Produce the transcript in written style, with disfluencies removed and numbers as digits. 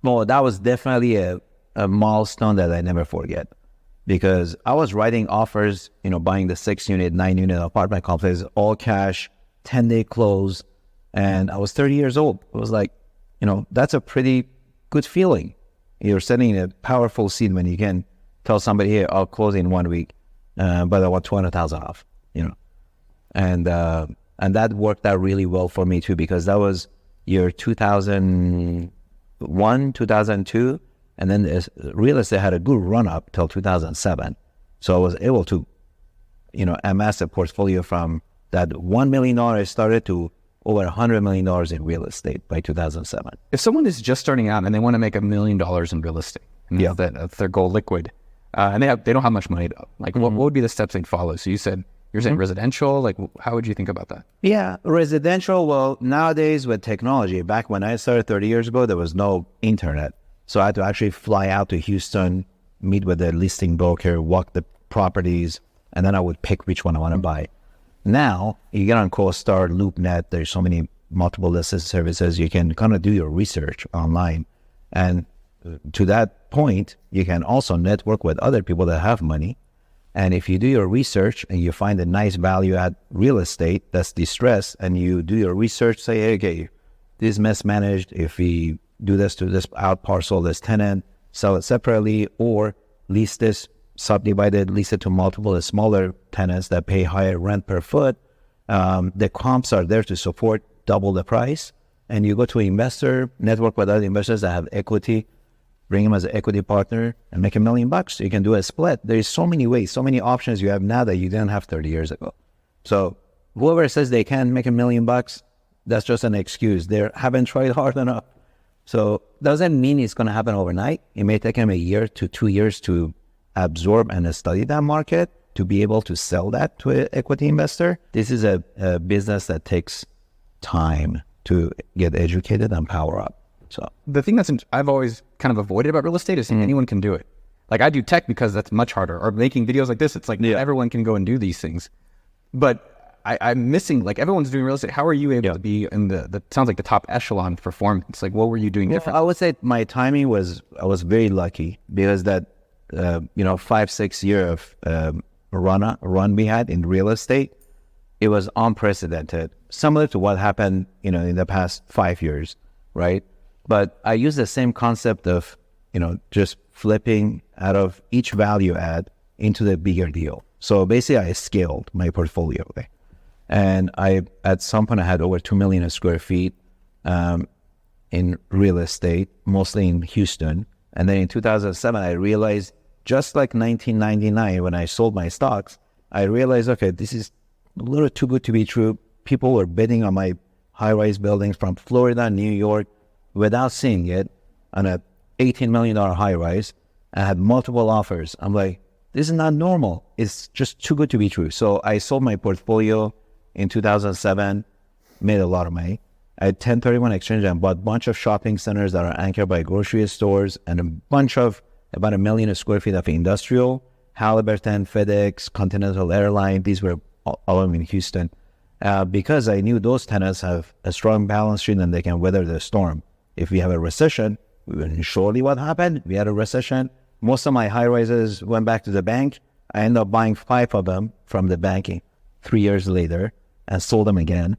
Well, that was definitely a milestone that I never forget because I was writing offers, buying the 6 unit, 9 unit apartment complex, all cash, 10-day close. And I was 30 years old. It was like, that's a pretty good feeling. You're setting a powerful seed when you can tell somebody, here, I'll close in 1 week, but I want 200,000 off, and that worked out really well for me too, because that was year 2001, 2002, and then real estate had a good run up till 2007. So I was able to, amass a portfolio from that $1 million I started to over $100 million in real estate by 2007. If someone is just starting out and they want to make $1 million in real estate, and that's their goal, liquid, and they don't have much money though, like what would be the steps they'd follow? So you're saying residential, like how would you think about that? Yeah, residential. Well, nowadays with technology, back when I started 30 years ago, there was no internet. So I had to actually fly out to Houston, meet with the listing broker, walk the properties, and then I would pick which one I want to buy. Now, you get on CoStar, LoopNet, there's so many multiple listed services, you can kind of do your research online. And to that point, you can also network with other people that have money. And if you do your research and you find a nice value add real estate that's distressed, and you do your research, say, hey, okay, this is mismanaged. If we do this to this out parcel, this tenant, sell it separately, or lease this subdivided, lease it to multiple smaller tenants that pay higher rent per foot. The comps are there to support double the price. And you go to an investor, network with other investors that have equity, bring them as an equity partner and make $1 million. You can do a split. There's so many ways, so many options you have now that you didn't have 30 years ago. So whoever says they can make $1 million, that's just an excuse. They haven't tried hard enough. So doesn't mean it's going to happen overnight. It may take them a year to 2 years to absorb and study that market to be able to sell that to an equity investor. This is a business that takes time to get educated and power up. So the thing I've always kind of avoided about real estate is anyone can do it. Like I do tech because that's much harder, or making videos like this. It's like everyone can go and do these things. But I'm missing, like everyone's doing real estate. How are you able to be in the sounds like the top echelon performance? Like what were you doing different? I would say my timing I was very lucky because that 5-6 year of run we had in real estate, it was unprecedented, similar to what happened in the past 5 years, right? But I use the same concept of just flipping out of each value add into the bigger deal. So basically I scaled my portfolio, and I at some point I had over 2 million square feet in real estate, mostly in Houston. And then in 2007 I realized, just like 1999 when I sold my stocks, I realized, okay, this is a little too good to be true. People were bidding on my high-rise buildings from Florida, New York, without seeing it, on a $18 million high-rise. I had multiple offers. I'm like, this is not normal. It's just too good to be true. So I sold my portfolio in 2007, made a lot of money. I had 1031 exchange and bought a bunch of shopping centers that are anchored by grocery stores and a bunch of about 1 million square feet of industrial, Halliburton, FedEx, Continental Airlines. These were all in Houston, because I knew those tenants have a strong balance sheet and they can weather the storm. If we have a recession, surely what happened? We had a recession. Most of my high rises went back to the bank. I ended up buying 5 of them from the banking 3 years later and sold them again.